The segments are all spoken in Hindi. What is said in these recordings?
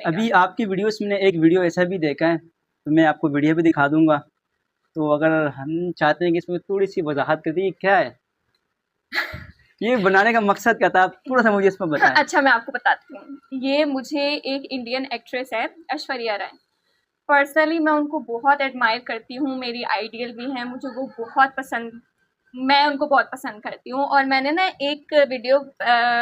अभी आपकी वीडियोस में एक वीडियो ऐसा भी देखा है, तो मैं आपको वीडियो भी दिखा दूंगा। तो अगर हम चाहते हैं कि इसमें थोड़ी सी वजाहत कर दी क्या है, ये बनाने का मकसद क्या था, आप थोड़ा सा मुझे इसमें बताएं। अच्छा, मैं आपको बताती हूँ। ये मुझे एक इंडियन एक्ट्रेस है, ऐश्वर्या राय। पर्सनली मैं उनको बहुत एडमायर करती हूँ, मेरी आइडियल भी हैं, मुझे वो बहुत पसंद, मैं उनको बहुत पसंद करती हूँ। और मैंने ना एक वीडियो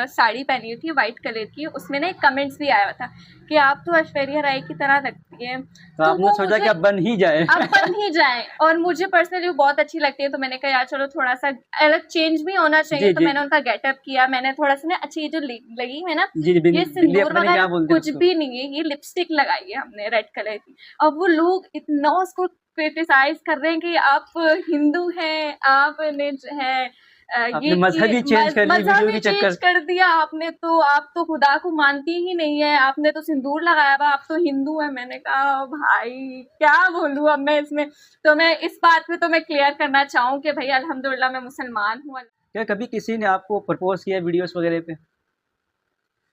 साड़ी पहनी हुई थी वाइट कलर की, उसमें ना एक कमेंट्स भी आया हुआ था कि आप तो ऐश्वर्या राय की तरह लगती हैं। तो आपने वो सोचा मुझे कि अब बन ही जाए। अब बन ही जाए, और मुझे पर्सनली वो बहुत अच्छी लगती है, तो मैंने कहा यार चलो थोड़ा सा अलग चेंज भी होना चाहिए। जी तो जी मैंने उनका गेटअप किया, मैंने थोड़ा सा ना अच्छी ये जो लगी है ना, जी जी, ये बिल्ली सिंदूर अपने वगैरह क्या बोलते हैं कुछ उसको। भी नहीं है, ये लिपस्टिक लगाई है हमने रेड कलर की। अब वो लोग इतना उसको क्रिटिसाइज कर रहे हैं कि आप हिंदू हैं, आपने जो है आपने मजहब ही चेंज कर ली मजहब वीडियो ही के चेंज चक्कर। कर दिया आपने, तो आप तो खुदा को मानती ही नहीं है, आपने तो सिंदूर लगाया हुआ, आप तो हिंदू है। मैंने कहा भाई क्या बोलूं अब मैं इसमें। तो मैं इस बात में तो मैं क्लियर करना चाहूँ कि भाई अल्हम्दुलिल्लाह मैं मुसलमान हूँ। क्या कभी किसी ने आपको प्रपोज किया वीडियोस वगैरह पे?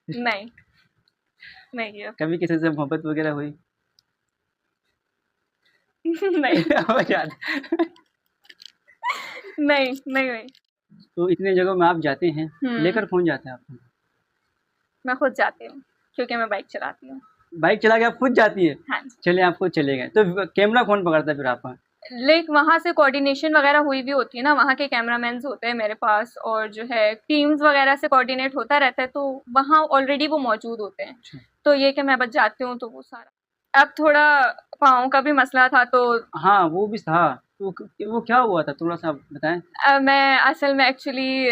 नहीं, नहीं किया। कभी किसी से मोहब्बत वगैरह हुई? नहीं, याद। नहीं, नहीं हुई। तो इतने जगहों में आप जाते हैं, लेकर कौन जाता है आपको? मैं खुद जाती हूँ, क्योंकि मैं बाइक चलाती हूँ। बाइक चला के आप खुद जाती है? हाँ जी। चलिए आप खुद चले गए, तो कैमरा कौन पकड़ता है फिर आपका? लाइक वहाँ से कोऑर्डिनेशन वगैरह हुई भी होती है ना, वहाँ के कैमरामैन होते हैं मेरे पास, और जो है टीम्स वगैरह से कोऑर्डिनेट होता रहता है, तो वहाँ ऑलरेडी वो मौजूद होते हैं। अच्छा। तो ये कि मैं बच जाती हूँ तो वो सारा। अब थोड़ा पाँव का भी मसला था, तो हाँ वो भी था, तो वो क्या हुआ था, थोड़ा सा बताएं। मैं असल में एक्चुअली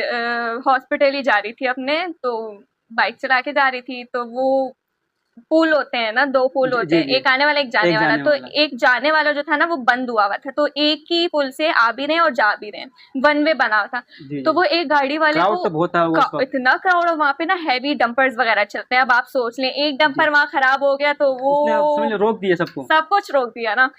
हॉस्पिटल ही जा रही थी अपने, तो बाइक चला के जा रही थी, तो वो पुल होते हैं ना, 2 पुल जी होते जी हैं, जी, एक आने वाला एक जाने एक वाला। जाने तो वाला। एक जाने वाला जो था ना वो बंद हुआ था, तो एक ही पुल से आ भी रहे हैं और जा भी रहे हैं, वन वे बना हुआ था। जी तो जी, वो एक गाड़ी वाले क्राउड को तो बहुत था उस वक्त। इतना क्राउड, और वहाँ पे ना हैवी डंपर्स वगैरह चलते हैं। अब आप सोच लें एक जी, डंपर वहाँ खराब हो गया तो वो उसने आप समझ लो रोक दिया सबको। सब कुछ रोक दिया ना।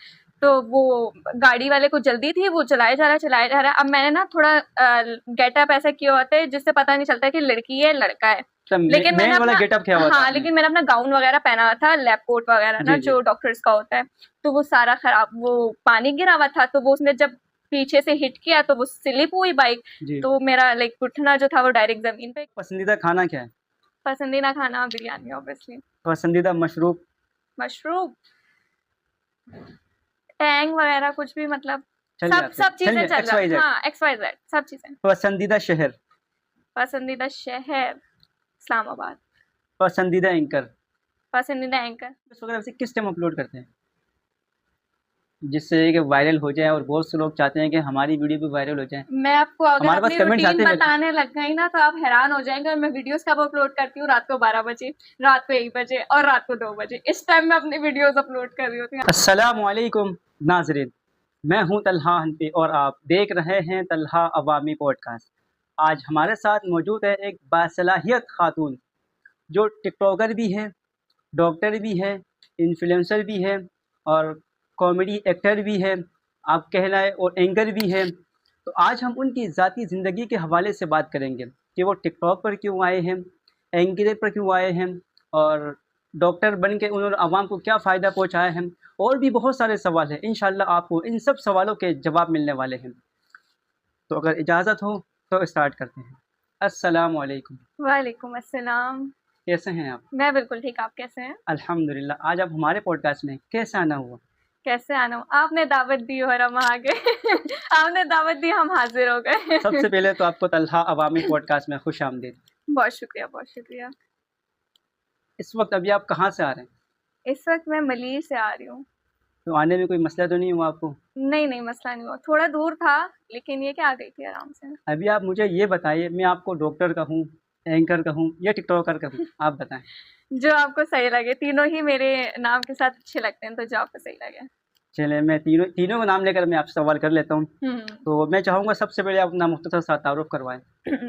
तो वो गाड़ी वाले को जल्दी थी, वो चलाए जा रहा है, चलाए जा रहा है। अब मैंने ना थोड़ा गेटअप ऐसा किया होता है जिससे पता नहीं चलता कि लड़की है लड़का है, लेकिन मैंने मेन वाला अपना, गेटअप क्या हुआ था हाँ, आपने? लेकिन मैंने अपना गाउन वगैरह पहना हुआ था, लैब कोट वगैरह ना जी जी जो डॉक्टर्स का होता है। तो वो सारा खराब, वो पानी गिरा हुआ था, तो वो उसने जब पीछे से हिट किया तो वो स्लिप हुई बाइक। जी। तो मेरा लाइक घुटना जो था वो डायरेक्ट जमीन पे। पसंदीदा खाना क्या है? पसंदीदा खाना बिरयानी ऑब्वियसली। पसंदीदा मशरूब? मशरूम, टैंग वगैरह कुछ भी, मतलब चल सब जाते, सब चीजें चलिए चल एक्स जाती, वाई जेड। हाँ, एक्स वाई जेड सब चीजें। पसंदीदा शहर? पसंदीदा शहर इस्लामाबाद। पसंदीदा एंकर? पसंदीदा एंकर इस वगैरह से किस टाइम अपलोड करते हैं, जिससे कि वायरल हो जाए, और बहुत से लोग चाहते हैं कि हमारी वीडियो भी वायरल हो जाए। मैं आपको अगर हमारे पास अपनी कमेंट्स रूटीन आते हैं। बताने लग गई ना तो आप हैरान हो जाएंगे। और मैं वीडियोस कब अपलोड करती हूँ, रात को 12 बजे, रात को 1 बजे और रात को 2 बजे, इस टाइम में अपनी वीडियोस अपलोड कर रही होती हूँ। अस्सलामु अलैकुम नाज़रीन, मैं हूं तलहा हनफी और आप देख रहे हैं तलहा अवामी पॉडकास्ट। आज हमारे साथ मौजूद है एक बासलाहियत खातून, जो टिकटॉकर भी है, डॉक्टर भी है, इन्फ्लुएंसर भी है, और कॉमेडी एक्टर भी है, आप कहलाए, और एंकर भी है। तो आज हम उनकी ज़ाती ज़िंदगी के हवाले से बात करेंगे कि वो टिकटॉक पर क्यों आए हैं, एंकर पर क्यों आए हैं, और डॉक्टर बन के उन्होंने आवाम को क्या फ़ायदा पहुँचाया है। और भी बहुत सारे सवाल हैं, इंशाल्लाह आपको इन सब सवालों के जवाब मिलने वाले हैं। तो अगर इजाज़त हो तो स्टार्ट करते हैं। अस्सलामु अलैकुम। वालेकुम अस्सलाम। कैसे हैं आप? मैं बिल्कुल ठीक, आप कैसे हैं? अल्हम्दुलिल्लाह। आज आप हमारे पॉडकास्ट में कैसे आना हुआ? कैसे आना हूँ, आपने दावत दी और हम आ गए। आपने दावत दी, हम हाजिर हो गए। सबसे पहले तो आपको तलहा अवामी पॉडकास्ट में खुश आमदीद। बहुत शुक्रिया, बहुत शुक्रिया। इस वक्त अभी आप कहाँ से आ रहे हैं? इस वक्त मैं मलीर से आ रही हूँ। तो आने में कोई मसला तो नहीं हुआ आपको? नहीं नहीं, मसला नहीं हुआ, थोड़ा दूर था लेकिन ये क्या, आ गई थी आराम से। अभी आप मुझे ये बताइए, मैं आपको डॉक्टर कहूँ, एंकर कहूँ, या टिकटॉकर कहूँ, आप बताएं। जो आपको सही लगे, तीनों ही मेरे नाम के साथ अच्छे लगते हैं, तो जो आपको सही लगे। चलिए मैं तीनों तीनों का नाम लेकर मैं आपसे सवाल कर लेता हूँ। तो मैं चाहूँगा सबसे पहले आप अपना मुख्तसर सा तारुफ करवाएं।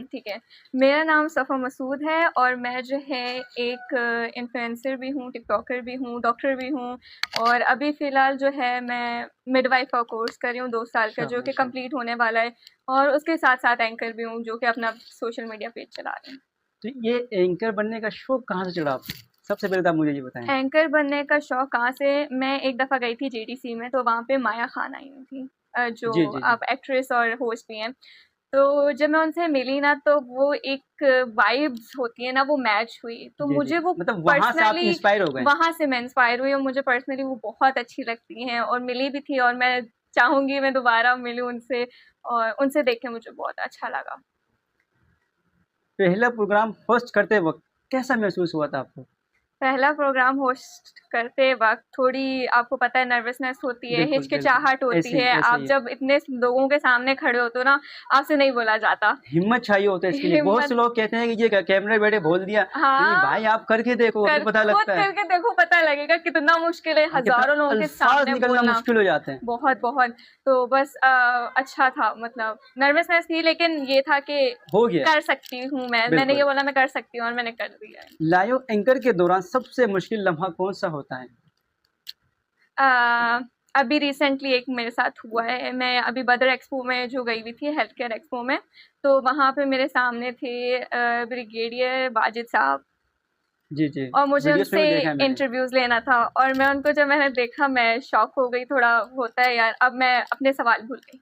ठीक है। मेरा नाम सफ़ा मसूद है और मैं जो है एक इन्फ्लुएंसर भी हूँ, टिकटॉकर भी हूँ, डॉक्टर भी हूँ। और अभी फ़िलहाल जो है मैं मिडवाइफ का कोर्स कर रही हूँ 2 साल का, जो कि कंप्लीट होने वाला है। और उसके साथ साथ एंकर भी हूँ, जो कि अपना सोशल मीडिया पेज चला रही हूँ। तो ये एंकर बनने का शौक़ कहाँ से चढ़ा आपको? सबसे पहले तो आप मुझे ये बताएं। एंकर बनने का शौक कहाँ से, मैं एक दफ़ा गई थी जेडीसी में, तो वहाँ पे माया खान आई हुई थी, जो जी जी जी। अब एक्ट्रेस और होस्ट भी हैं। तो जब मैं उनसे मिली ना, तो वो एक वाइब्स होती है ना, वो मैच हुई, तो जी जी, मुझे वो मतलब वहां से आप पर्सनली इंस्पायर हो गए। वहाँ से मैं इंस्पायर हुई और मुझे पर्सनली वो बहुत अच्छी लगती हैं और मिली भी थी, और मैं चाहूँगी मैं दोबारा मिलूँ उनसे, और उनसे देख के मुझे बहुत अच्छा लगा। पहला प्रोग्राम होस्ट करते वक्त कैसा महसूस हुआ था आपको? पहला प्रोग्राम होस्ट करते वक़्त थोड़ी, आपको पता है, नर्वसनेस होती है, बिल्कुल बिल्कुल, हिचकिचाहट होती ऐसे ही है। ऐसे आप ही है। जब इतने लोगों के सामने खड़े होते हो ना, आपसे नहीं बोला जाता। हिम्मत चाहिए होता है इसके लिए। बहुत हिम्मत, से लोग कहते हैं कि ये कैमरे बैठे बोल दिया, नहीं हाँ, भाई आप करके देखो फिर पता खुद लगता है। करके देखो, पता लगेगा कितना मुश्किल है हाँ, कितना हज़ारों लोगों के अल्फाज सामने निकलना बोलना। मुश्किल हो जाते हैं। बहुत, बहुत। तो बस अच्छा था, मतलब नर्वसनेस थी, लेकिन ये था कि हो गया। कर सकती हूँ मैं। मैंने ये बिल्कुल। बोला मैं कर सकती हूँ और मैंने कर दिया है। लाइव एंकर के दौरान सबसे मुश्किल लम्हा कौन सा होता है? अ, अभी रिसेंटली एक मेरे साथ हुआ है। मैं अभी बदर एक्सपो में जो गई हुई थी, हेल्थ केयर एक्सपो में, तो वहाँ पे मेरे सामने थे ब्रिगेडियर वाजिद साहब, जी जी, और मुझे वीडियोस में उनसे भी देखा है मैंने। इंटरव्यूज़ लेना था, और मैं उनको, जब मैंने देखा, मैं शॉक हो गई। थोड़ा होता है यार, अब मैं अपने सवाल भूल गई।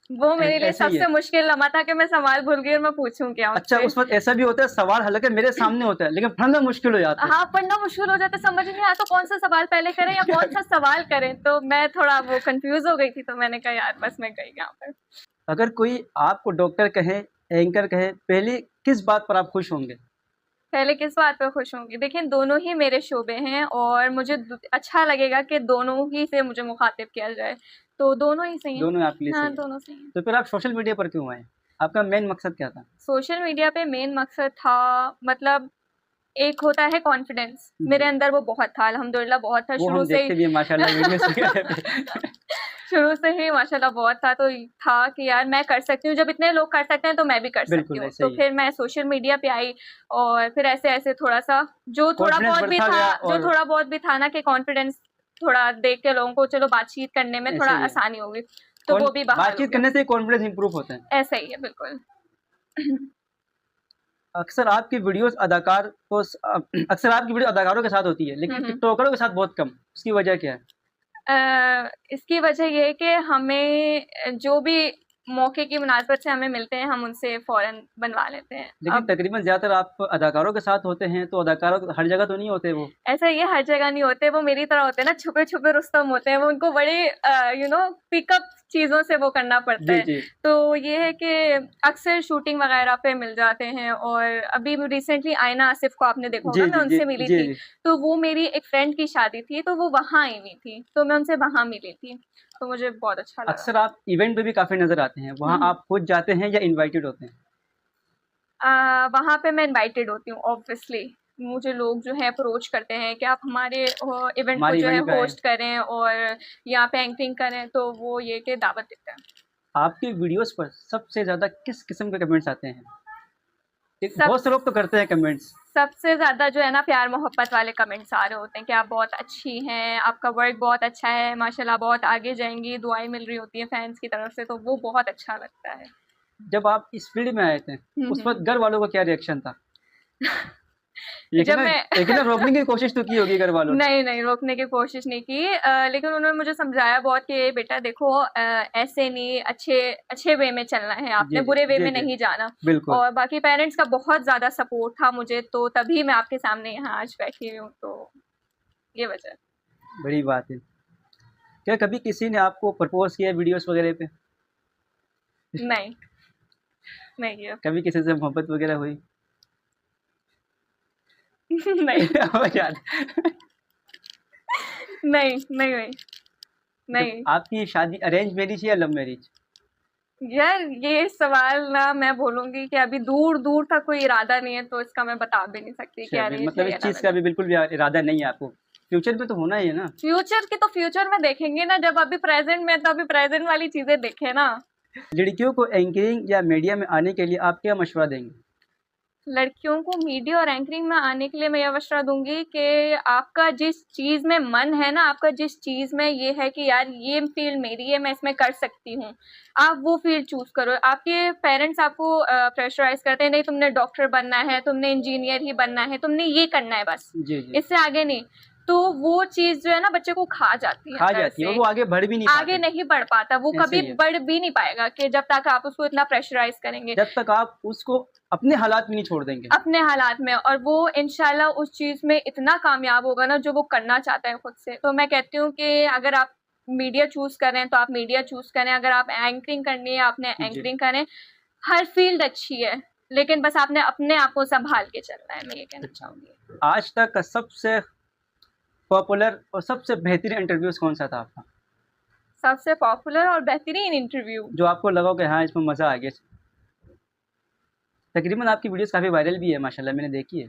वो मेरे लिए ऐसा ही है। सबसे मुश्किल लम्हा था कि मैं सवाल भूल गई और मैं पूछूँ क्या अच्छा, उनसे। उस वक्त ऐसा भी होता है सवाल हालांकि मेरे सामने होता है लेकिन पढ़ना मुश्किल हो जाता है। हाँ, पढ़ना मुश्किल हो जाता है, समझ नहीं आता कौन सा सवाल पहले करें या कौन सा सवाल करें, तो मैं थोड़ा वो कंफ्यूज हो गई थी, तो मैंने कहा यार बस मैं गई यहाँ पर। अगर कोई आपको डॉक्टर कहे, एंकर कहे, पहले किस बात पर आप खुश होंगे? पहले किस बात पर खुश होंगी? देखिए, दोनों ही मेरे शोबे हैं और मुझे अच्छा लगेगा कि दोनों ही से मुझे मुखातिब किया जाए, तो दोनों ही सही हैं। दोनों आपके लिए हाँ, सही है। दोनों सही हैं। तो फिर आप सोशल मीडिया पर क्यों आए? आपका मेन मकसद क्या था? सोशल मीडिया पे मेन मकसद था, मतलब एक होता है कॉन्फिडेंस, मेरे जी, अंदर वो बहुत था, अल्हम्दुलिल्लाह बहुत था वो शुरू हम से ही। देखते भी हैं माशाल्लाह वीडियोस वगैरह पे। शुरू से ही माशाल्लाह बहुत था, तो था कि यार मैं कर सकती हूँ, जब इतने लोग कर सकते हैं तो मैं भी कर सकती बिल्कुल हूँ। ऐसा तो ही है। फिर मैं सोशल मीडिया पे आई, और फिर ऐसे-ऐसे थोड़ा-सा, जो थोड़ा कॉन्फिडेंस बहुत भी बढ़ता था, गया जो और थोड़ा बहुत भी था ना, कि कॉन्फिडेंस थोड़ा देख के लोगों को चलो बातचीत करने में ऐसा थोड़ा ही है। आसानी होगी, तो वो भी बहाल हो बातचीत गया। करने से कॉन्फिडेंस इंप्रूव होता है। ऐसा ही है, बिल्कुल। अक्सर आपकी वीडियोस अक्सर आपकी वीडियो अदाकारों के साथ होती है हुँ, लेकिन हुँ। टिकटॉकरों के साथ बहुत कम। उसकी वजह क्या है? इसकी वजह ये है कि हमें जो भी मौके की मुनासबत से हमें मिलते हैं, हम उनसे फ़ौरन बनवा लेते हैं। लेकिन अब तकरीबन ज़्यादातर आप अदाकारों के साथ होते हैं तो अदाकारों हर जगह तो नहीं होते वो। ऐसा ये हर जगह नहीं होते, वो मेरी तरह होते हैं ना, छुपे-छुपे रुस्तम होते हैं, वो उनको बड़े पिकअप चीज़ों से वो करना पड़ता जी है। जी तो ये है कि अक्सर शूटिंग वगैरह पे मिल जाते हैं, और अभी रिसेंटली आयना आसिफ को आपने देखा जी होगा, मैं जी जी उनसे मिली जी थी। जी। तो वो मेरी एक फ्रेंड की शादी थी, तो वो वहाँ आई हुई थी, तो मैं उनसे वहाँ मिली थी, तो मुझे बहुत अच्छा लगा। अक्सर आप इवेंट पे भी काफ़ी नज़र आते हैं, हुँ, वहाँ हुँ। आप खुद जाते हैं या इनवाइटेड होते हैं? वहाँ पे मैं इनवाइटेड होती हूँ ऑब्वियसली। मुझे लोग जो है अप्रोच करते हैं कि आप हमारे इवेंट को हमारे जो है इवेंट पे आए। होस्ट करें और यहाँ पे एंकरिंग करें, तो वो ये कि दावत देते हैं। आपकी वीडियोस पर सबसे ज़्यादा किस किस्म के कमेंट्स आते हैं? सब बहुत से लोग तो करते हैं कमेंट्स। सबसे ज़्यादा जो है ना, प्यार मोहब्बत वाले कमेंट्स आ रहे होते हैं कि आप बहुत अच्छी हैं, आपका वर्क बहुत अच्छा है, माशाल्लाह बहुत आगे जाएँगी, दुआएँ मिल रही होती हैं फैन्स की तरफ से, तो वो बहुत अच्छा लगता है। जब आप इस फील्ड में आए थे हुँ, उस वक्त हुँ। घर वालों का क्या रिएक्शन था? जब मैं एक ना रोकने की कोशिश तो की होगी घर वालों ने। नहीं, नहीं, रोकने की कोशिश नहीं की, लेकिन उन्होंने मुझे समझाया बहुत कि बेटा देखो, ऐसे नहीं, अच्छे अच्छे वे में चलना है आपने, जी जी बुरे वे जी में जी, नहीं जाना। बिल्कुल। और बाकी पेरेंट्स का बहुत ज़्यादा सपोर्ट था मुझे, तो तभी मैं आपके सामने यहाँ आज बैठी हुई हूँ, तो ये वजह है। बड़ी बात है। क्या कभी किसी ने आपको प्रपोज किया वीडियोस वगैरह पे? नहीं, नहीं किया। कभी किसी से मोहब्बत वगैरह हुई? नहीं, हो यार। नहीं, नहीं हुई, तो नहीं। आपकी शादी अरेंज मैरिज या लव मैरिज? यार ये सवाल ना, मैं बोलूँगी कि अभी दूर-दूर तक कोई इरादा नहीं है, तो इसका मैं बता भी नहीं सकती कि अच्छा, अरेंज मतलब है इस या लव चीज़ का मैरिज। भी बिल्कुल भी इरादा नहीं है आपको? फ्यूचर में तो होना ही है ना? फ्यूचर की तो फ्यूचर में देखेंगे ना, जब अभी प्रेज़ेंट में, तो अभी प्रेज़ेंट वाली चीज़ें देखें ना। लड़कियों को एंकरिंग या मीडिया में आने के लिए आप क्या मशवरा देंगे? लड़कियों को मीडिया और एंकरिंग में आने के लिए मैं यह मशवरा दूंगी कि आपका जिस चीज़ में मन है ना, आपका जिस चीज़ में ये है कि यार ये फील्ड मेरी है, मैं इसमें कर सकती हूँ, आप वो फील्ड चूज करो। आपके पेरेंट्स आपको प्रेशराइज करते हैं, नहीं तुमने डॉक्टर बनना है, तुमने इंजीनियर ही बनना है, तुमने ये करना है बस, जी जी। इससे आगे नहीं। तो वो चीज़ जो है ना बच्चे को खा जाती है, खा जाती है, वो आगे बढ़ भी नहीं आगे नहीं बढ़ पाता, वो ऐसे कभी ही है। बढ़ भी नहीं पाएगा कि जब तक आप उसको इतना प्रेशराइज करेंगे, जब तक आप उसको अपने हालात में नहीं छोड़ देंगे, अपने हालात में। और वो इंशाल्लाह उस चीज़ में इतना कामयाब होगा ना जो वो करना चाहता है खुद से। तो मैं कहती हूँ कि अगर आप मीडिया चूज करें तो आप मीडिया चूज करें, अगर आप एंकरिंग करनी है आपने जी। एंकरिंग करें। हर फील्ड अच्छी है, लेकिन बस आपने अपने आप को संभाल के चलना है, मैं ये कहना चाहूंगी। आज तक का सबसे पॉपुलर और सबसे बेहतरीन इंटरव्यूज कौन सा था आपका? सबसे पॉपुलर और बेहतरीन इंटरव्यू जो आपको लगा कि हाँ इसमें मज़ा आ गया। तकरीबन आपकी वीडियोस काफ़ी वायरल भी है माशाल्लाह, मैंने देखी है।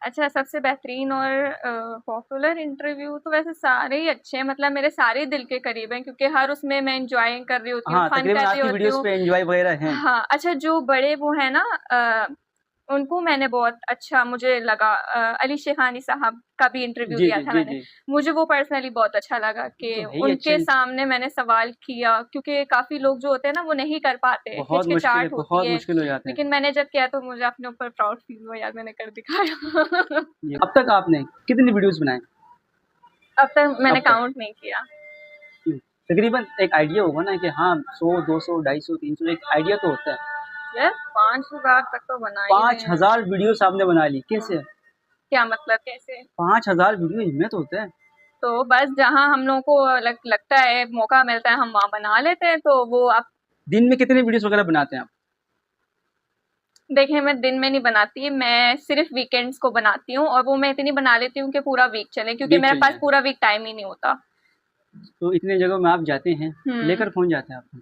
अच्छा, सबसे बेहतरीन और पॉपुलर इंटरव्यू तो वैसे सारे ही अच्छे हैं, मतलब मेरे सारे दिल के करीब हैं क्योंकि हर उसमें मैं एंजॉय कर रही होती हूँ, हाँ, फन तकरीबन कर रही आपकी होती वीडियोस हूँ। पे एंजॉय वगैरह हैं। हाँ, अच्छा जो बड़े वो है ना उनको मैंने बहुत अच्छा मुझे लगा, अली शेखानी साहब का भी इंटरव्यू जी दिया जी था जी मैंने। जी। मुझे वो पर्सनली बहुत अच्छा लगा कि तो है ही उनके अच्छे, सामने मैंने सवाल किया, क्योंकि काफी लोग जो होते हैं ना वो नहीं कर पाते, बहुत मुश्किल है, हिचकिचाहट होती बहुत है। मुश्किल हो जाता है। लेकिन मैंने जब किया तो मुझे अपने ऊपर प्राउड फील हुआ, यार मैंने कर दिखाया। अब तक आपने कितनी वीडियोस बनाए? अब तक मैंने अब तक काउंट नहीं किया। तकरीबन एक आइडिया होगा ना कि हाँ 100 200 250 300 एक आइडिया तो होता है। यार 5,000 तक तो बना ही रहे हैं। 5000 वीडियोस आपने बना ली, कैसे? क्या मतलब कैसे? 5000 वीडियो हिम्मत होता है। तो बस जहाँ हम लोगों को लगता है मौका मिलता है हम वहाँ बना लेते हैं। तो वो आप दिन में कितने वीडियोस वगैरह बनाते हैं आप? देखें, मैं दिन में नहीं बनाती, मैं सिर्फ वीकेंड्स को बनाती हूँ, और वो मैं इतनी बना लेती हूँ कि पूरा वीक चले, क्योंकि वीक मेरे चल पास जाए। पूरा वीक टाइम ही नहीं होता। तो इतने जगहों में आप जाते हैं, लेकर कौन जाते हैं आपको?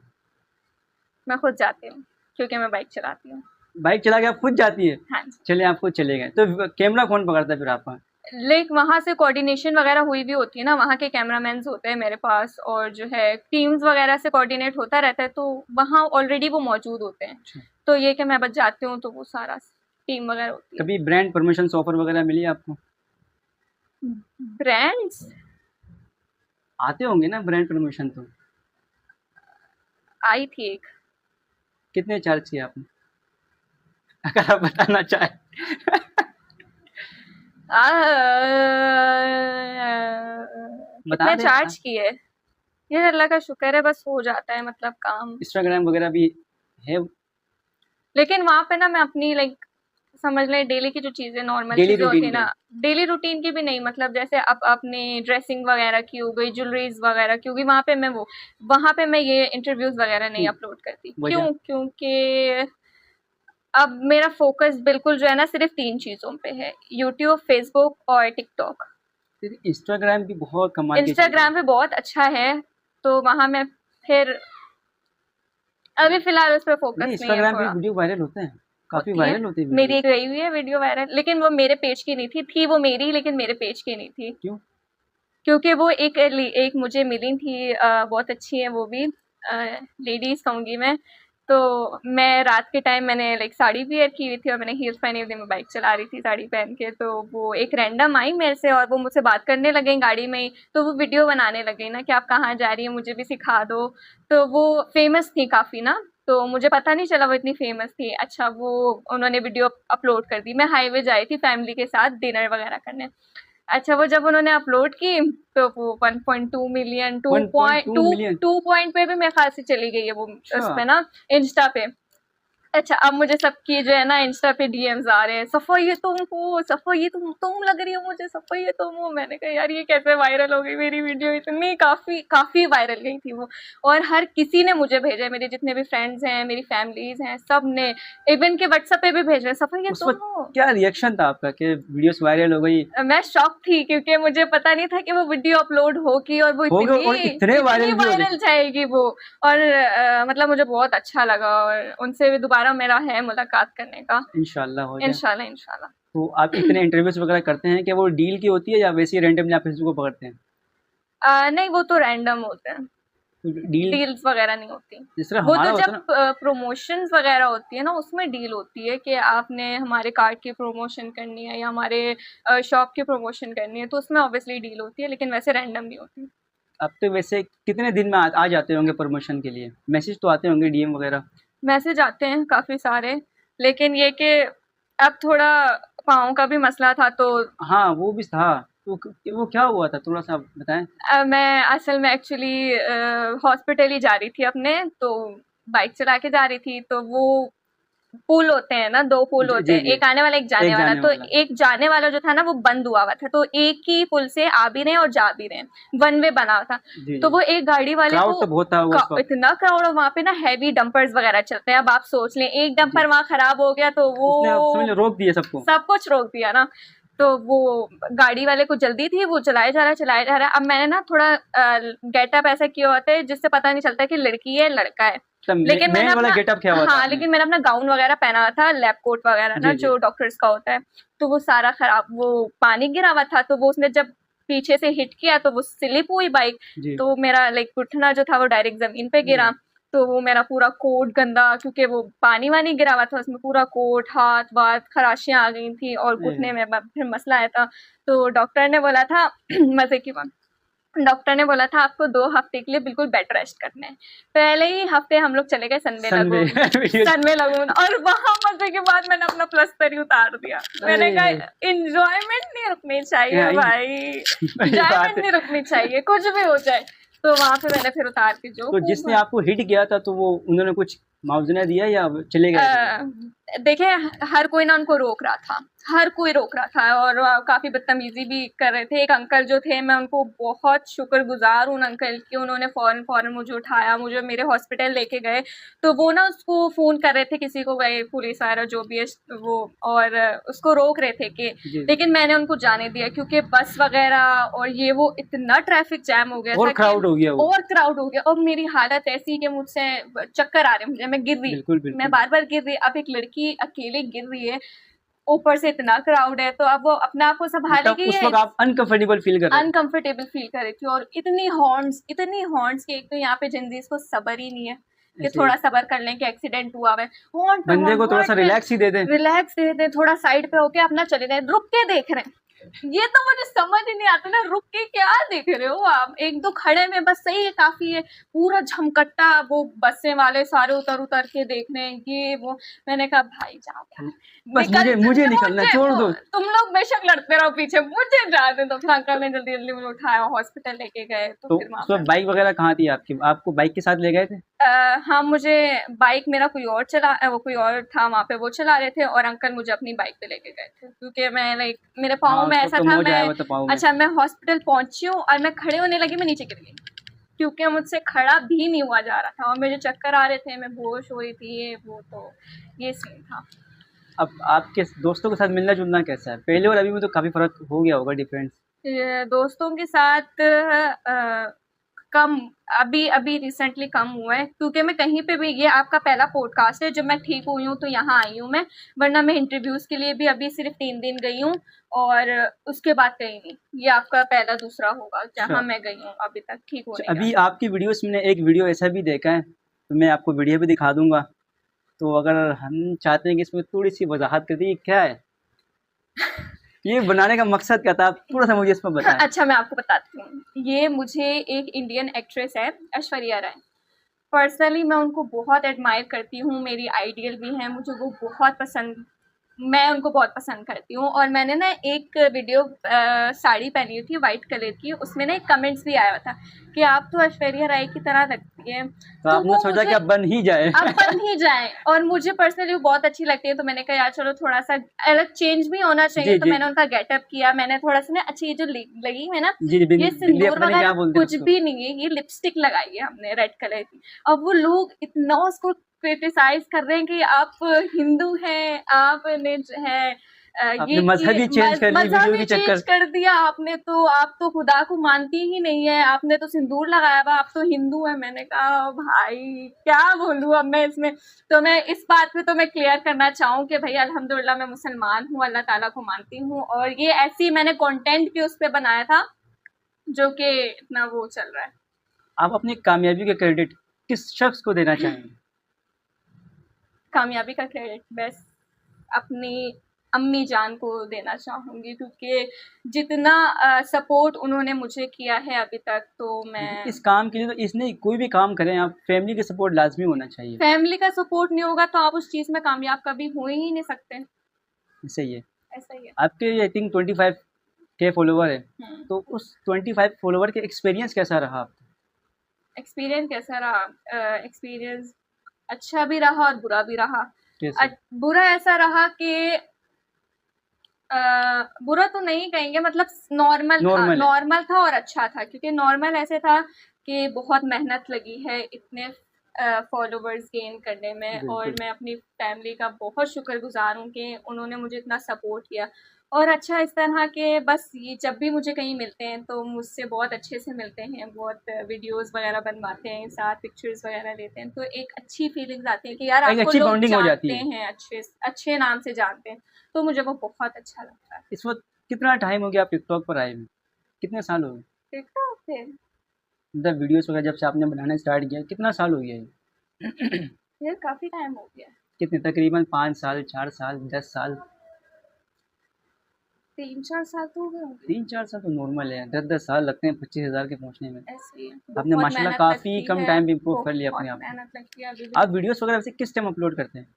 मैं खुद जाती हूँ क्योंकि मैं बाइक चलाती हूँ। बाइक चला के आप खुद जाती है? हाँ जी। चले, आप खुद चले गए तो कैमरा कौन पकड़ता है फिर आपका? लेकिन वहाँ से कोऑर्डिनेशन वगैरह हुई भी होती है ना, वहाँ के कैमरामैन होते हैं मेरे पास, और जो है टीम्स वगैरह से कोऑर्डिनेट होता रहता है, तो वहाँ ऑलरेडी वो मौजूद होते हैं। अच्छा। तो ये कि मैं बस जाती हूँ तो वो सारा टीम वगैरह होती है। कभी ब्रांड परमिशन ऑफर वगैरह मिली आपको? ब्रांड्स आते होंगे ना ब्रांड प्रमोशन तो? आई थी एक। कितने चार्ज किए आपने, अगर आप बताना चाहें? बता कितने दें। चार्ज किए? ये अल्लाह का शुक्र है, बस हो जाता है मतलब काम। इंस्टाग्राम वगैरह भी है? लेकिन वहाँ पे ना मैं अपनी समझ लें डेली की जो चीजें नॉर्मल डेली चीजें होती रूटीन है के? ना, डेली रूटीन की भी नहीं, मतलब जैसे अब अपने ड्रेसिंग वगैरह की हो गई, ज्वेलरीज वगैरह की हो गई, वहाँ पे मैं ये इंटरव्यूज वगैरह नहीं अपलोड करती। वजह? क्यों? क्योंकि अब मेरा फोकस बिल्कुल जो है ना सिर्फ 3 चीजों पे है, यूट्यूब, फेसबुक और टिकटॉक। इंस्टाग्राम भी बहुत कमाल की चीज़ है। इंस्टाग्राम पे बहुत अच्छा है, तो वहाँ मैं फिर अभी फिलहाल उस पर फोकस नहीं है इंस्टाग्राम पे थोड़ा। वीडियो वायरल होते हैं, काफी होती है, वायरल होती है मेरी वीडियो। एक गई हुई है वीडियो वायरल, लेकिन वो मेरे पेज की नहीं थी वो मेरी, लेकिन मेरे पेज की नहीं थी। क्यों? क्योंकि वो एक मुझे मिली थी, बहुत अच्छी है वो भी, लेडीज कहूँगी मैं। तो मैं रात के टाइम मैंने साड़ी वियर की हुई थी और मैंने हील्स पहनी हुई थी, मैं बाइक चला रही थी साड़ी पहन के, तो वो एक रैंडम आई मेरे से और वो मुझसे बात करने लगे गाड़ी में ही। तो वो वीडियो बनाने लगे ना कि आप कहाँ जा रही हैं, मुझे भी सिखा दो। तो वो फेमस थी काफ़ी ना, तो मुझे पता नहीं चला वो इतनी फेमस थी। अच्छा, वो उन्होंने वीडियो अपलोड कर दी, मैं हाईवे जा रही थी फैमिली के साथ डिनर वगैरह करने। अच्छा, वो जब उन्होंने अपलोड की तो वो 1.2 मिलियन 1.2 मिलियन? 2 पॉइंट पे भी मेरे ख्याल से चली गई है वो अच्छा। उस पे ना, इंस्टा पे। अच्छा, अब मुझे सबकी जो है ना इंस्टा पे डीएम्स आ रहे हैं, सफ़ा ये तुम हो, सफ़ा ये तुम लग रही हो मुझे, सफ़ा ये तुम हो। मैंने कहा यार ये कैसे वायरल हो गई मेरी वीडियो, इतनी काफ़ी वायरल गई थी वो। और हर किसी ने मुझे भेजा, मेरे जितने भी फ्रेंड्स हैं, मेरी फैमिलीज हैं, सब ने, इवन के व्हाट्सएप पे भी भेज रहे हैं, सफ़ा ये उस तुम वक्त हो। क्या रिएक्शन था आपका कि वीडियोस वायरल हो गई? मैं शॉक थी क्योंकि मुझे पता नहीं था कि वो वीडियो अपलोड होगी और वो हो गए और इतने वायरल भी हो गए। वायरल जाएगी वो। और मतलब मुझे बहुत अच्छा लगा और उनसे भी दोबारा मेरा है मुलाकात करने का। इंशाल्लाह हो जाए। इंशाल्लाह इंशाल्लाह। तो आप इतने इंटरव्यूज वगैरह करते हैं कि वो डील की होती है या वैसे ही रैंडमली आप किसी को पकड़ते हैं? नहीं, वो तो रैंडम होते हैं। डील्स वगैरह नहीं होती। जिस तरह वो हमारा तो होता है जब ना, प्रमोशंस वगैरह होती है ना, उसमें डील होती है कि आपने हमारे कार्ड की प्रमोशन करनी है या हमारे शॉप की प्रमोशन करनी है, तो उसमें ऑब्वियसली डील होती है, लेकिन वैसे रैंडम नहीं होती। अब तो वैसे कितने दिन में आ जाते होंगे प्रमोशन के लिए? मैसेज तो आते होंगे, डीएम वगैरह? मैसेज आते हैं काफ़ी सारे, लेकिन ये कि अब थोड़ा पाँव का भी मसला था, तो हाँ, वो भी था। तो वो क्या हुआ था, थोड़ा सा बताएं। मैं असल में एक्चुअली हॉस्पिटल ही जा रही थी अपने, तो बाइक चला के जा रही थी, तो वो पुल होते हैं ना, दो पुल जी होते जी हैं, जी। एक आने वाला एक जाने एक वाला, जाने तो वाला। एक जाने वाला जो था ना वो बंद हुआ था, तो एक ही पुल से आ भी रहे हैं और जा भी रहे हैं, वन वे बना था। जी तो जी। वो एक गाड़ी वाले क्राउड को तो बहुत था वो उस वक्त। इतना क्राउड, और वहां पे ना हैवी डंपर्स वगैरह चलते हैं। अब आप सोच लें, एक डंपर जी, वहां खराब हो गया तो वो उसने अब समझ लो रोक दिए सबको। सब कुछ रोक दिया ना। तो वो गाड़ी वाले को जल्दी थी, वो चलाए जा रहा है चलाए जा रहा है। अब मैंने ना थोड़ा गेटअप ऐसा किया होता है जिससे पता नहीं चलता कि लड़की है लड़का है, तब लेकिन मैंने मैन वाला अपना, गेटअप किया हुआ था हाँ, आपने? लेकिन मैंने अपना गाउन वगैरह पहना हुआ था, लैब कोट वगैरह ना जी जी जो डॉक्टर्स का होता है। तो वो सारा खराब, वो पानी गिरा हुआ था, तो वो उसने जब पीछे से हिट किया तो वो स्लिप हुई बाइक। जी। तो मेरा लाइक घुटना जो था वो डायरेक्ट जमीन पे गिरा। तो वो मेरा पूरा कोट गंदा, क्योंकि वो पानी वानी गिरा हुआ था, उसमें पूरा कोट, हाथ वाथ खराशियां आ गई थी, और घुटने में फिर मसला आया था। तो डॉक्टर ने बोला था मजे की बात, डॉक्टर ने बोला था आपको 2 हफ्ते के लिए बिल्कुल बेड रेस्ट करना है। पहले ही हफ्ते हम लोग चले गए सनवे सनवे लगून, सनवे लगून, और वहां मजे के बाद मैंने अपना प्लस्तर ही उतार दिया। मैंने कहा इंजॉयमेंट नहीं रुकनी चाहिए भाई, वही बात इंजॉयमेंट है। नहीं रुकनी चाहिए, कुछ भी हो जाए। तो वहां पे मैंने फिर उतार के जो तो खूब जिसने आपको हिट किया था, तो वो उन्होंने कुछ मुआवजा दिया या चले गए थे वो? देखिए, हर कोई ना उनको रोक रहा था, हर कोई रोक रहा था, और काफ़ी बदतमीज़ी भी कर रहे थे। एक अंकल जो थे, मैं उनको बहुत शुक्रगुज़ार हूँ उन अंकल की, उन्होंने फ़ौरन मुझे उठाया, मुझे मेरे हॉस्पिटल लेके गए। तो वो ना उसको फ़ोन कर रहे थे, किसी को गए, पुलिस वगैरह जो भी है वो, और उसको रोक रहे थे कि, जी जी। लेकिन मैंने उनको जाने दिया, क्योंकि बस वगैरह और ये वो इतना ट्रैफिक जैम हो गया और था कि क्राउड हो गया वो। और क्राउड हो गया, और मेरी हालत ऐसी कि मुझसे चक्कर आ रहे मुझे, मैं गिर रही, बिल्कुल मैं बिल्कुल। बार-बार गिर रही। अब एक लड़की अकेले गिर रही है, ऊपर से इतना क्राउड है, तो अब वो अपने आप को मतलब सँभालेगी उस या वक्त आप अनकंफर्टेबल फील कर रहे थे? अनकंफर्टेबल फील कर रही थी, और इतनी हॉर्न्स कि एक तो यहाँ पे जिंदगी को सब्र ही नहीं है कि ऐसे थोड़ा सब्र कर लें कि एक्सीडेंट हुआ है। हॉर्न पे बंदे हॉर्न, को थोड़ा सा रिलैक्स ही दे दें। रिलैक्स दे दें, थोड़ा साइड पे होके अपना चले जाएं, रुक के देख रहे हैं। ये तो मुझे समझ ही नहीं आता ना, रुक के क्या देख रहे हो आप? एक दो खड़े में बस सही है, काफी है। पूरा झमकट्टा वो बसें वाले सारे उतर उतर के देख रहे हैं, ये वो। मैंने कहा भाई जाओ यार, बस मुझे निकलना है, छोड़ दो। तुम लोग बेशक लड़ते रहो पीछे, मुझे जाने दो। फिर अंकल ने जल्दी जल्दी मुझे उठाया, हॉस्पिटल लेके गए, तो तो फिर वहां उस वक्त बाइक वगैरह कहाँ थी आपकी? आपको बाइक के साथ ले गए थे? हाँ, मुझे बाइक मेरा कोई और वो कोई और था वहाँ पे, वो चला रहे थे, और अंकल मुझे अपनी बाइक पे लेके गए थे, क्योंकि मैं लाइक मेरे पाँव हाँ, में उस वक्त ऐसा तो था, मौज आया मैं, हुआ था पाँव में। अच्छा, मैं हॉस्पिटल पहुंची हूँ और मैं खड़े होने लगी, मैं नीचे गिर गई, क्योंकि मुझसे खड़ा भी नहीं हुआ जा रहा था, और मुझे चक्कर आ रहे थे, मैं बेहोश हो रही थी, ये वो। तो ये सीन था। अब आपके दोस्तों के साथ मिलना जुलना कैसा है? पहले और अभी में तो काफी फर्क हो गया होगा, डिफरेंस? दोस्तों के साथ कम, अभी अभी रिसेंटली कम हुआ है, क्योंकि मैं कहीं पे भी, ये आपका पहला पॉडकास्ट है जब मैं ठीक हुई हूँ तो यहाँ आई हूँ मैं, वरना मैं इंटरव्यूज़ के लिए भी अभी सिर्फ 3 दिन गई हूँ, और उसके बाद कहीं नहीं। ये आपका पहला दूसरा होगा अच्छा। जहाँ मैं गई हूँ अभी तक ठीक होने अभी का। आपकी वीडियोस में एक वीडियो ऐसा भी देखा है, तो मैं आपको वीडियो भी दिखा दूंगा। तो अगर हम चाहते हैं कि इसमें थोड़ी सी वजाहत कर दी, क्या है ये बनाने का मकसद, क्या था? आप थोड़ा सा मुझे इसमें बताएं। अच्छा, मैं आपको बताती हूँ। ये मुझे एक इंडियन एक्ट्रेस है, ऐश्वर्या राय। पर्सनली मैं उनको बहुत एडमायर करती हूँ, मेरी आइडियल भी हैं, मुझे वो बहुत पसंद, मैं उनको बहुत पसंद करती हूँ। और मैंने ना एक वीडियो साड़ी पहनी हुई थी वाइट कलर की, उसमें ना एक कमेंट्स भी आया हुआ था कि आप तो ऐश्वर्या राय की तरह लगती है। तो तो आपने वो सोचा कि मुझे अब बन ही जाए? अब बन ही जाए, और मुझे पर्सनली वो बहुत अच्छी लगती है, तो मैंने कहा यार चलो थोड़ा सा अलग चेंज भी होना चाहिए। जी तो जी मैंने उनका गेटअप किया, मैंने थोड़ा सा ना अच्छी, ये जो लगी है ना, जी जी। ये बिंदिया सिंदूर पता नहीं वगैरह क्या बोलते हैं कुछ उसको। भी नहीं है, ये लिपस्टिक लगाई है हमने रेड कलर की। अब वो लोग इतना उसको क्रिटिसाइज कर रहे हैं कि आप हिंदू हैं, आपने जो है आपने मजहब ही चेंज कर ली मजहब वीडियो ही के चेंज चक्कर। कर दिया आपने, तो आप तो खुदा को मानती ही नहीं है, आपने तो सिंदूर लगाया हुआ, आप तो हिंदू है। मैंने कहा भाई क्या बोलूँ अब मैं इसमें। तो मैं इस बात पे तो मैं क्लियर करना चाहूँ कि भाई अल्हम्दुलिल्लाह मैं मुसलमान हूँ, अल्लाह ताला को मानती हूँ, और ये ऐसी मैंने कंटेंट भी उस पे बनाया था जो कि इतना वो चल रहा है। आप अपनी कामयाबी का क्रेडिट किस शख्स को देना चाहेंगे? कामयाबी का क्रेडिट बस अपनी अम्मी जान को देना चाहूँगी, क्योंकि जितना सपोर्ट उन्होंने मुझे किया है अभी तक, तो मैं इस काम के लिए तो इसने कोई भी काम करें आप फैमिली के सपोर्ट लाजमी होना चाहिए। फैमिली का सपोर्ट नहीं होगा तो आप उस चीज़ में कामयाब कभी हो ही नहीं सकते। सही है। ऐसा ही है। आपके आई थिंक 25K फॉलोवर है, तो उस 25 फॉलोवर के एक्सपीरियंस कैसा रहा आपका? एक्सपीरियंस कैसा रहा? एक्सपीरियंस अच्छा भी रहा और बुरा भी रहा। कैसे? बुरा ऐसा रहा कि बुरा तो नहीं कहेंगे, मतलब नॉर्मल था और अच्छा था, क्योंकि नॉर्मल ऐसे था कि बहुत मेहनत लगी है इतने फॉलोवर्स गेन करने में, और मैं अपनी फैमिली का बहुत शुक्रगुजार हूँ कि उन्होंने मुझे इतना सपोर्ट किया। और अच्छा इस तरह के बस ये जब भी मुझे कहीं मिलते हैं तो मुझसे बहुत अच्छे से मिलते हैं, बहुत वीडियोस वगैरह बनवाते हैं, साथ पिक्चर्स वगैरह लेते हैं, तो एक अच्छी फीलिंग्स आती है कि यार आपको लोग जानते हैं, अच्छे नाम से जानते हैं, तो मुझे वो बहुत अच्छा लगता है। इस वक्त कितना टाइम हो गया आप टिकटॉक पर आए हुए? कितने साल हो गए टिकटॉक पे? मतलब वीडियोस वगैरह जब से आपने बनाना स्टार्ट किया कितना साल हो गया है? यार काफ़ी टाइम हो गया। कितने? तकरीबन 5 साल, 4 साल, 10 साल? 3-4 साल तो हो गए होंगे। 3-4 साल तो नॉर्मल है, 10-10 साल लगते हैं 25,000 के पहुंचने में। ऐसे ही है। आपने माशाल्लाह काफ़ी कम टाइम में इम्प्रूव कर लिया अपने आप को। मेहनत लगती है। आप वीडियोस वगैरह वैसे किस टाइम अपलोड करते हैं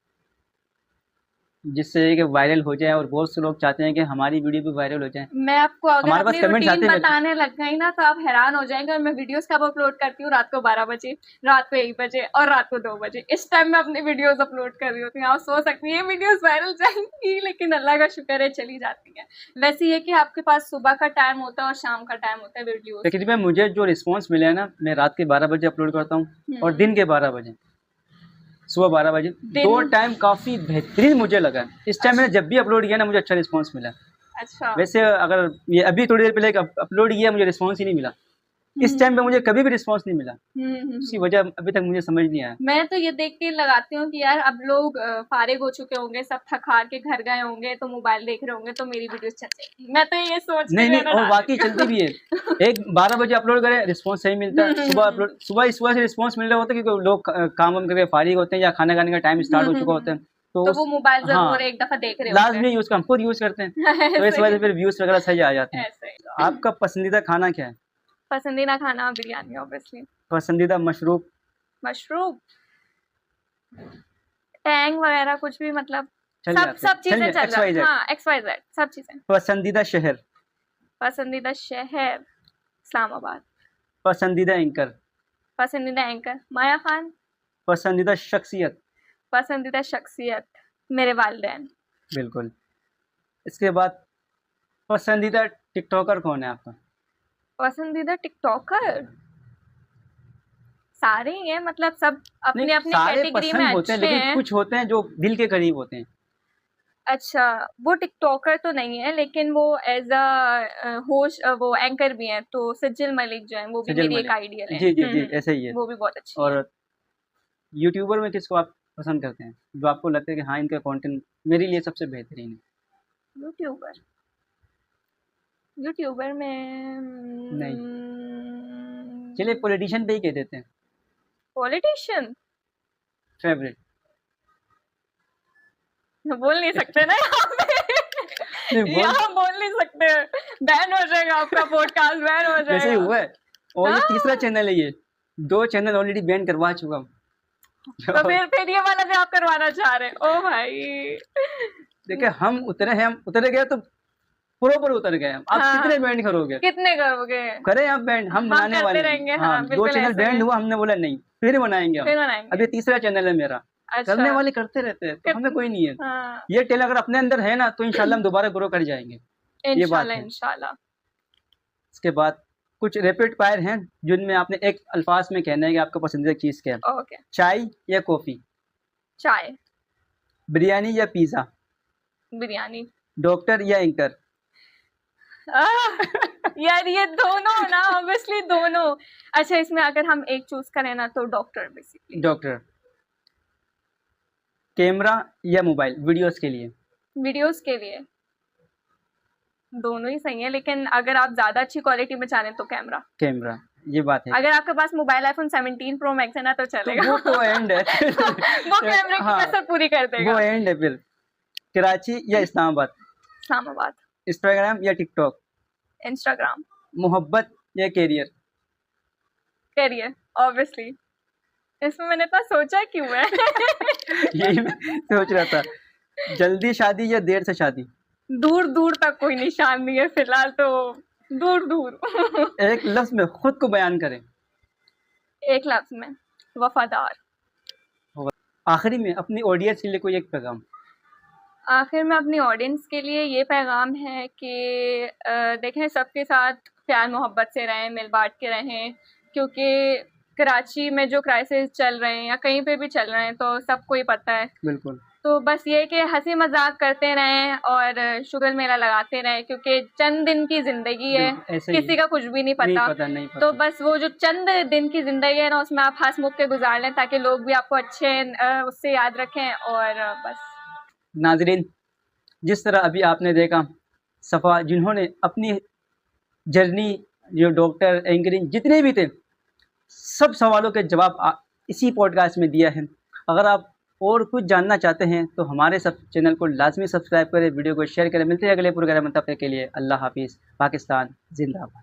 जिससे कि वायरल हो जाए? और बहुत से लोग चाहते हैं कि हमारी वीडियो भी वायरल हो जाए। मैं आपको अगर हमारे पास अपनी कमेंट्स आते रूटीन हैं बताने लग गई ना तो आप हैरान हो जाएंगे। और मैं वीडियोस कब अपलोड करती हूँ? रात को 12 बजे, रात को 1 बजे और रात को 2 बजे। इस टाइम मैं अपनी वीडियोस अपलोड कर रही होती हूँ। आप सोच सकती हैं वीडियोस वायरल जाएंगी, लेकिन अल्लाह का शुक्र है चली जाती है। वैसे ये कि आपके पास सुबह का टाइम होता है और शाम का टाइम होता है वीडियोस। तकरीबन मुझे जो रिस्पॉन्स मिला है ना, मैं रात के 12 बजे अपलोड करता हूँ और दिन के 12 बजे, सुबह 12 बजे, दो टाइम काफ़ी बेहतरीन मुझे लगा। इस टाइम मैंने जब भी अपलोड किया ना मुझे अच्छा रिस्पांस मिला। अच्छा। वैसे अगर ये अभी थोड़ी देर पहले अपलोड किया मुझे रिस्पांस ही नहीं मिला। इस टाइम पे मुझे कभी भी रिस्पांस नहीं मिला। उसकी वजह अभी तक मुझे समझ नहीं आया। मैं तो ये देख के लगाती हूँ कि यार अब लोग फारिग हो चुके होंगे, सब थक हार के घर गए होंगे, तो मोबाइल देख रहे होंगे, तो मेरी वीडियोस चल जाएगी। मैं तो ये सोच नहीं और वाकई चलती भी है। एक 12 बजे अपलोड करें रिस्पांस सही मिलता है। सुबह से रिस्पांस मिल रहा होता है क्योंकि लोग काम वाम करके फारिग होते हैं या खाना खाने का टाइम स्टार्ट हो चुका होता है, तो वो मोबाइल जरूर एक दफा देख रहे होते हैं। लाजमी यूज हम खुद यूज करते हैं, तो इस वजह से फिर व्यूज वगैरह सही आ जाते हैं। आपका पसंदीदा खाना क्या है? पसंदीदा खाना बिरयानी ऑब्वियसली। पसंदीदा मशरूब? मशरूब टैंग वगैरह कुछ भी, मतलब सब चीजें चल जाती हैं। हाँ, XYZ सब चीजें। पसंदीदा शहर? पसंदीदा शहर इस्लामाबाद। पसंदीदा एंकर? पसंदीदा एंकर माया खान। पसंदीदा शख्सियत? पसंदीदा शख्सियत मेरे वालिदैन। बिल्कुल। इसके बाद पसंदीदा टिकटॉकर कौन है आपका? पसंदीदा टिकटॉकर सारे ही हैं, मतलब सब अपने अपने कैटेगरी में होते हैं, लेकिन कुछ होते हैं जो दिल के करीब होते हैं। अच्छा, वो टिकटॉकर तो नहीं है, लेकिन वो एज अ होस्ट वो एंकर भी हैं। तो सज्जल मलिक जो है वो भी मेरी एक आइडियल है। जी ऐसे ही है, वो भी बहुत अच्छी और यूट्यूबर में किसको आप पसंद करते हैं जो आपको लगता है कि हाँ इनका कंटेंट मेरे लिए सबसे बेहतरीन है? यूट्यूबर में नहीं, चलिए पॉलिटिशियन पे ही कह देते हैं। पॉलिटिशियन फेवरेट बोल नहीं सकते ना यहाँ बोल नहीं सकते, बैन हो जाएगा आपका पॉडकास्ट, बैन हो जाएगा। वैसे ही हुआ है, और ये तीसरा चैनल है, ये 2 चैनल ऑलरेडी बैन करवा चुका हूँ। तो फिर ये वाला भी आप करवाना चाह रहे हैं? ओ भाई देखिए हम उतरे गए तो प्रॉपर उतर गए। आप कितने बैंड करोगे? कितने करोगे? करें आप बैंड, हम बनाने वाले रहेंगे। हाँ, 2 चैनल बैंड हुआ, हमने बोला नहीं फिर बनाएंगे हम। अभी तीसरा चैनल है मेरा। अच्छा। करने वाले करते रहते हैं, तो हमें कोई नहीं है। हाँ। ये टेल अगर अपने अंदर है ना तो इंशाल्लाह हम दोबारा ग्रो कर जाएंगे। ये बात है इंशाल्लाह। इसके बाद कुछ रैपिड फायर हैं जिनमें आपने एक अल्फाज में कहना है कि आपका पसंदीदा चीज क्या है। ओके। चाय या कॉफी? चाय। बिरयानी या पिज्जा? बिरयानी। डॉक्टर या एंकर? यार ये दोनों ना, ऑब्वियसली दोनों। अच्छा, इसमें अगर हम एक चूज करें ना तो डॉक्टर बेसिकली। डॉक्टर। कैमरा या मोबाइल वीडियोस के लिए? वीडियोस के लिए। दोनों ही सही है, लेकिन अगर आप ज्यादा अच्छी क्वालिटी में चाहें तो कैमरा। कैमरा। ये बात है। अगर आपके पास मोबाइल आईफोन 17 प्रो मैक्स है ना तो चलेगा। वो तो एंड है। वो कैमरे की हाँ, कसर पूरी कर देगा। वो एंड है। फिर कराची या इस्लामाबाद? इस्लामाबाद। इंस्टाग्राम या टिकटॉक? इंस्टाग्राम। मोहब्बत या कैरियर? Career obviously. इसमें मैंने इतना सोचा क्यों है? यही मैं सोच रहा था। जल्दी शादी या देर से शादी? दूर दूर तक कोई निशान नहीं है फिलहाल तो, दूर दूर। एक लफ्ज में खुद को बयान करें। एक लफ्ज में, वफादार। आखिरी में अपनी ऑडियंस के लिए कोई एक पैगाम? आखिर में अपनी ऑडियंस के लिए ये पैगाम है कि देखें, सबके साथ प्यार मोहब्बत से रहें, मिल बांट के रहें, क्योंकि कराची में जो क्राइसिस चल रहे हैं या कहीं पे भी चल रहे हैं तो सबको ही पता है। बिल्कुल। तो बस ये कि हंसी मजाक करते रहें और शुगर मेला लगाते रहें, क्योंकि चंद दिन की जिंदगी है, ऐसे ही किसी का कुछ भी नहीं पता। नहीं पता। तो बस वो जो चंद दिन की जिंदगी है ना, उसमें आप हंस मुख के गुजार लें ताकि लोग भी आपको अच्छे उससे याद रखें। और बस नाजरीन, जिस तरह अभी आपने देखा सफ़ा, जिन्होंने अपनी जर्नी, जो डॉक्टर, एंकरिंग जितने भी थे, सब सवालों के जवाब इसी पॉडकास्ट में दिया है। अगर आप और कुछ जानना चाहते हैं तो हमारे सब चैनल को लाजमी सब्सक्राइब करें, वीडियो को शेयर करें। मिलते हैं अगले प्रोग्राम में, तब तक के लिए अल्लाह हाफिज़। पाकिस्तान जिंदाबाद।